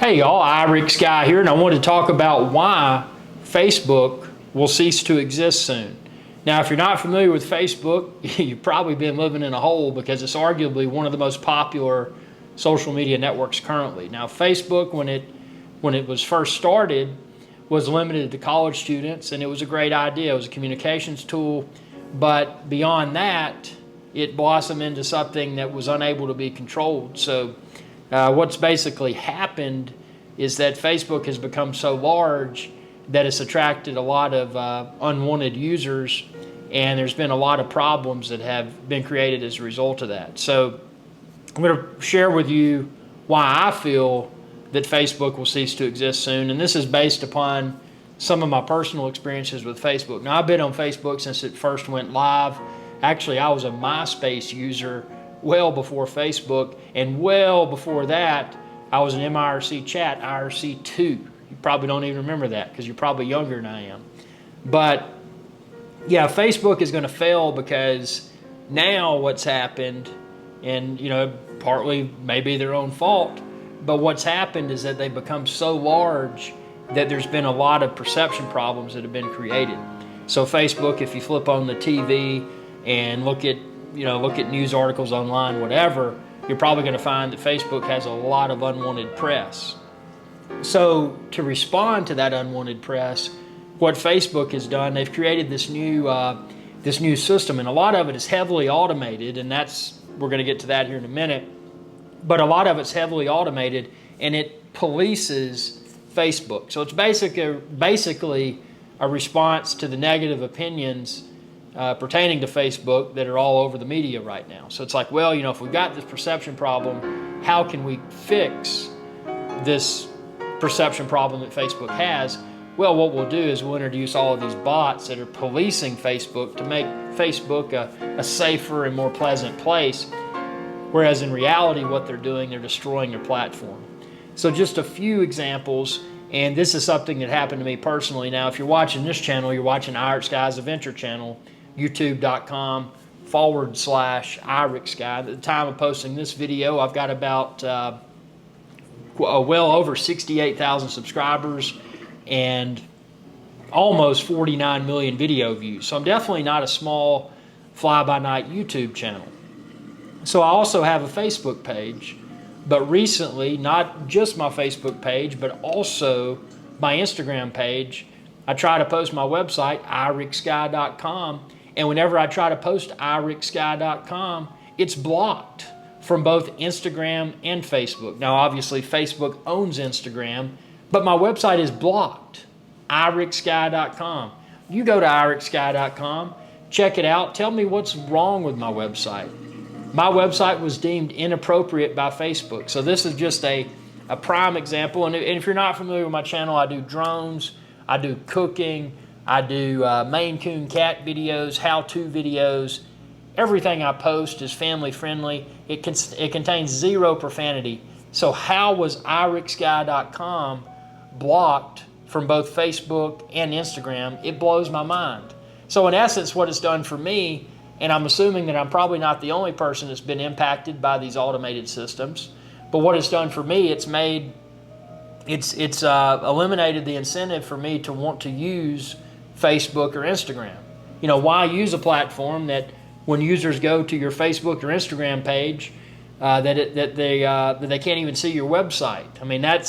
Hey y'all, iRick Sky here, and I want to talk about why Facebook will cease to exist soon. Now, if you're not familiar with Facebook, you've probably been living in a hole because it's arguably one of the most popular social media networks currently. Now, Facebook, when it was first started, was limited to college students, and it was a great idea. It was a communications tool, but beyond that, it blossomed into something that was unable to be controlled. So what's basically happened is that Facebook has become so large that it's attracted a lot of unwanted users, and there's been a lot of problems that have been created as a result of that. So I'm going to share with you why I feel that Facebook will cease to exist soon, and this is based upon some of my personal experiences with Facebook. Now, I've been on Facebook since it first went live. Actually, I was a MySpace user well before Facebook, and well before that, I was an MIRC chat, IRC2. You probably don't even remember that because you're probably younger than I am. But yeah, Facebook is going to fail because now what's happened, and partly maybe their own fault, but what's happened is that they've become so large that there's been a lot of perception problems that have been created. So Facebook, if you flip on the TV and look at news articles online, whatever, you're probably going to find that Facebook has a lot of unwanted press. So to respond to that unwanted press, what Facebook has done, they've created this new system, and a lot of it is heavily automated, and we're going to get to that here in a minute. But a lot of it's heavily automated, and it polices Facebook. So it's basically a response to the negative opinions pertaining to Facebook that are all over the media right now. So it's like, well, if we've got this perception problem, how can we fix this perception problem that Facebook has? Well, what we'll do is we'll introduce all of these bots that are policing Facebook to make Facebook a safer and more pleasant place, whereas in reality what they're doing, they're destroying their platform. So just a few examples, and this is something that happened to me personally. Now, if you're watching this channel, you're watching iRick Sky's Adventure channel, youtube.com/iRick Sky. At the time of posting this video, I've got about well over 68,000 subscribers and almost 49 million video views. So I'm definitely not a small fly-by-night YouTube channel. So I also have a Facebook page, but recently, not just my Facebook page, but also my Instagram page, I try to post my website, iricksky.com, and whenever I try to post iricksky.com, it's blocked from both Instagram and Facebook. Now, obviously, Facebook owns Instagram, but my website is blocked, iricksky.com. You go to iricksky.com, check it out, tell me what's wrong with my website. My website was deemed inappropriate by Facebook. So this is just a prime example. And if you're not familiar with my channel, I do drones, I do cooking, I do Maine Coon cat videos, how-to videos. Everything I post is family friendly. It contains zero profanity. So how was iricksky.com blocked from both Facebook and Instagram? It blows my mind. So in essence, what it's done for me, and I'm assuming that I'm probably not the only person that's been impacted by these automated systems, but what it's done for me, it's eliminated the incentive for me to want to use Facebook or Instagram. Why use a platform that when users go to your Facebook or Instagram page, that they can't even see your website? I mean, that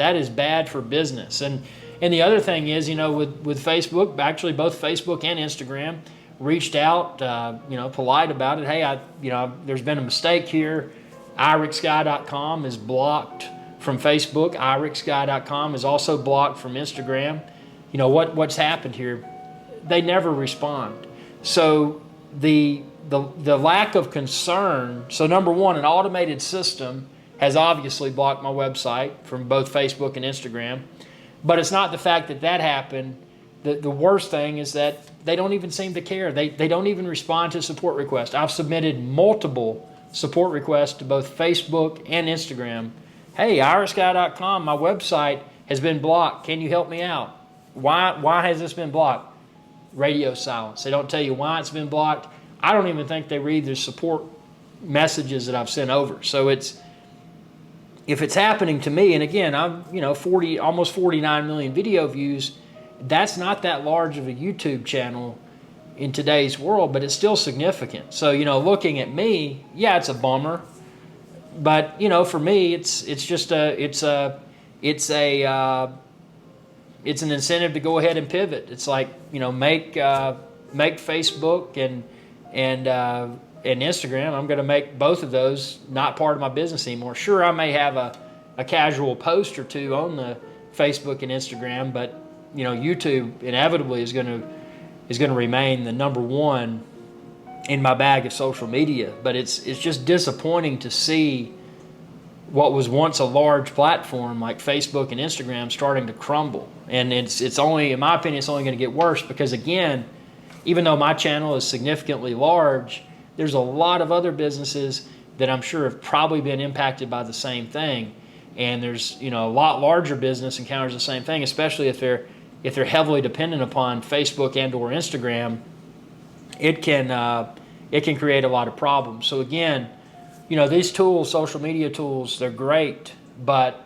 is bad for business. And the other thing is, with Facebook, actually both Facebook and Instagram reached out, polite about it. Hey, there's been a mistake here. iricksky.com is blocked from Facebook. iricksky.com is also blocked from Instagram. What's happened here? They never respond. So the lack of concern. So number one, an automated system has obviously blocked my website from both Facebook and Instagram. But it's not the fact that happened. The worst thing is that they don't even seem to care. They don't even respond to support requests. I've submitted multiple support requests to both Facebook and Instagram. Hey, iricksky.com, my website has been blocked. Can you help me out? Why has this been blocked? Radio silence. They don't tell you why it's been blocked. I don't even think they read the support messages that I've sent over. So if it's happening to me, and again, I'm, 40, almost 49 million video views, that's not that large of a YouTube channel in today's world, but it's still significant. So, looking at me, yeah, it's a bummer, but for me, it's an incentive to go ahead and pivot. It's like, make Facebook and Instagram. I'm going to make both of those not part of my business anymore. Sure, I may have a casual post or two on the Facebook and Instagram, but YouTube inevitably is going to remain the number one in my bag of social media. But it's just disappointing to see what was once a large platform like Facebook and Instagram starting to crumble. And it's only, in my opinion, it's only going to get worse because, again, even though my channel is significantly large, there's a lot of other businesses that I'm sure have probably been impacted by the same thing. And there's, a lot larger business encounters the same thing, especially if they're heavily dependent upon Facebook and or Instagram. It can create a lot of problems. So again, these tools, social media tools, they're great, but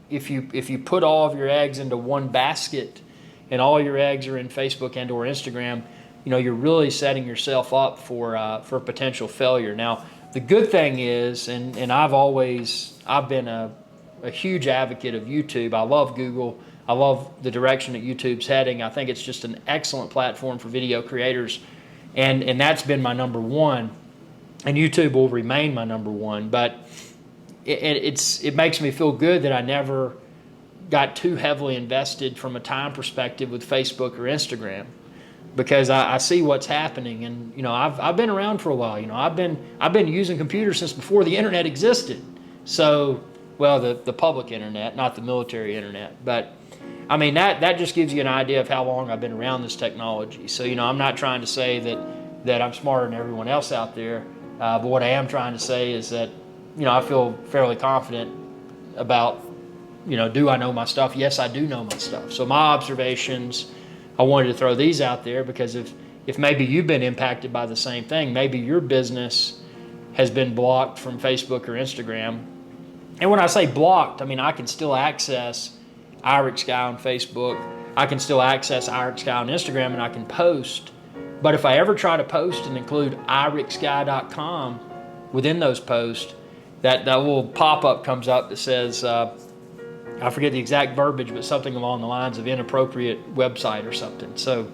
if you put all of your eggs into one basket and all your eggs are in Facebook and or Instagram, you're really setting yourself up for potential failure. Now, the good thing is, and I've been a huge advocate of YouTube. I love Google. I love the direction that YouTube's heading. I think it's just an excellent platform for video creators, and that's been my number one. And YouTube will remain my number one, but it makes me feel good that I never got too heavily invested from a time perspective with Facebook or Instagram, because I see what's happening, and I've been around for a while. I've been using computers since before the internet existed. So, well, the public internet, not the military internet, but I mean that just gives you an idea of how long I've been around this technology. So I'm not trying to say that I'm smarter than everyone else out there. But what I am trying to say is that, I feel fairly confident about, do I know my stuff? Yes, I do know my stuff. So my observations, I wanted to throw these out there because if maybe you've been impacted by the same thing, maybe your business has been blocked from Facebook or Instagram. And when I say blocked, I mean I can still access IRIX Guy on Facebook. I can still access IRIX Guy on Instagram, and I can post. But if I ever try to post and include irixguy.com within those posts, that little pop-up comes up that says, I forget the exact verbiage, but something along the lines of inappropriate website or something. So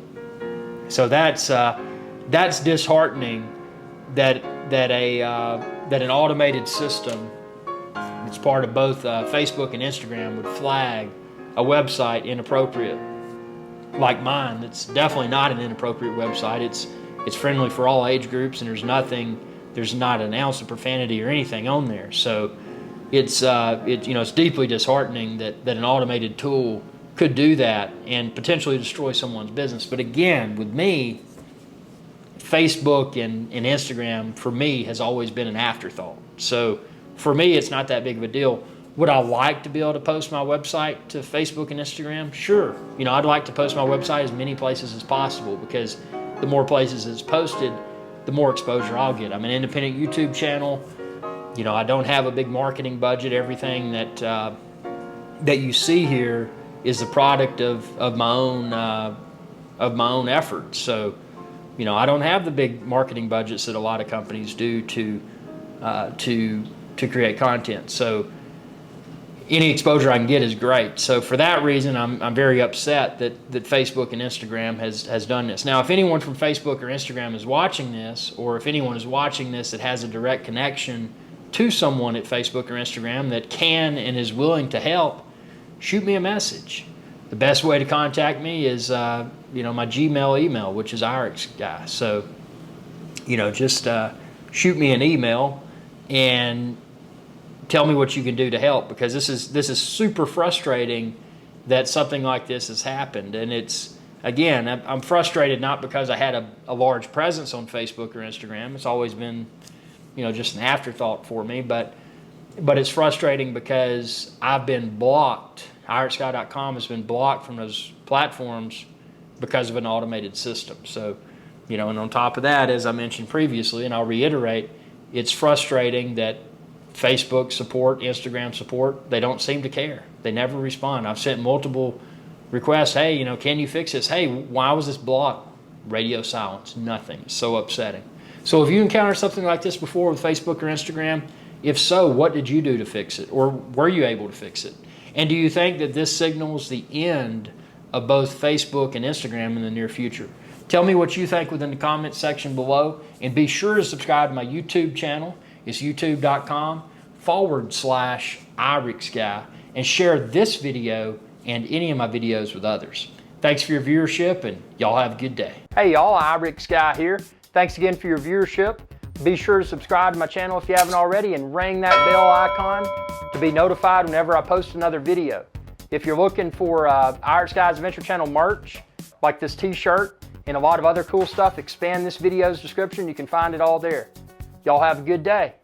that's disheartening that an automated system that's part of both Facebook and Instagram would flag a website inappropriate. Like mine, that's definitely not an inappropriate website. It's friendly for all age groups, and there's not an ounce of profanity or anything on there. So it's deeply disheartening that an automated tool could do that and potentially destroy someone's business. But again, with me, Facebook and Instagram for me has always been an afterthought. So for me, it's not that big of a deal. Would I like to be able to post my website to Facebook and Instagram? Sure. I'd like to post my website as many places as possible, because the more places it's posted, the more exposure I'll get. I'm an independent YouTube channel. I don't have a big marketing budget. Everything that you see here is the product of my own efforts. So, I don't have the big marketing budgets that a lot of companies do to create content. So any exposure I can get is great. So for that reason, I'm very upset that Facebook and Instagram has done this. Now, if anyone from Facebook or Instagram is watching this, or if anyone is watching this that has a direct connection to someone at Facebook or Instagram that can and is willing to help, shoot me a message. The best way to contact me is my Gmail email, which is IRIX Guy. So just shoot me an email and tell me what you can do to help, because this is super frustrating that something like this has happened. And I'm frustrated not because I had a large presence on Facebook or Instagram. It's always been, just an afterthought for me. But it's frustrating because I've been blocked. IRIXGuy.com has been blocked from those platforms because of an automated system. So, and on top of that, as I mentioned previously, and I'll reiterate, it's frustrating that Facebook support, Instagram support, they don't seem to care. They never respond. I've sent multiple requests. Hey, can you fix this? Hey, why was this blocked? Radio silence, nothing. It's so upsetting. So if you encountered something like this before with Facebook or Instagram, if so, what did you do to fix it? Or were you able to fix it? And do you think that this signals the end of both Facebook and Instagram in the near future? Tell me what you think within the comments section below, and be sure to subscribe to my YouTube channel. It's youtube.com/IRIXGuy, and share this video and any of my videos with others. Thanks for your viewership, and y'all have a good day. Hey y'all, IRIXGuy here. Thanks again for your viewership. Be sure to subscribe to my channel if you haven't already, and ring that bell icon to be notified whenever I post another video. If you're looking for IRIXGuy's Adventure Channel merch, like this t-shirt and a lot of other cool stuff, expand this video's description. You can find it all there. Y'all have a good day.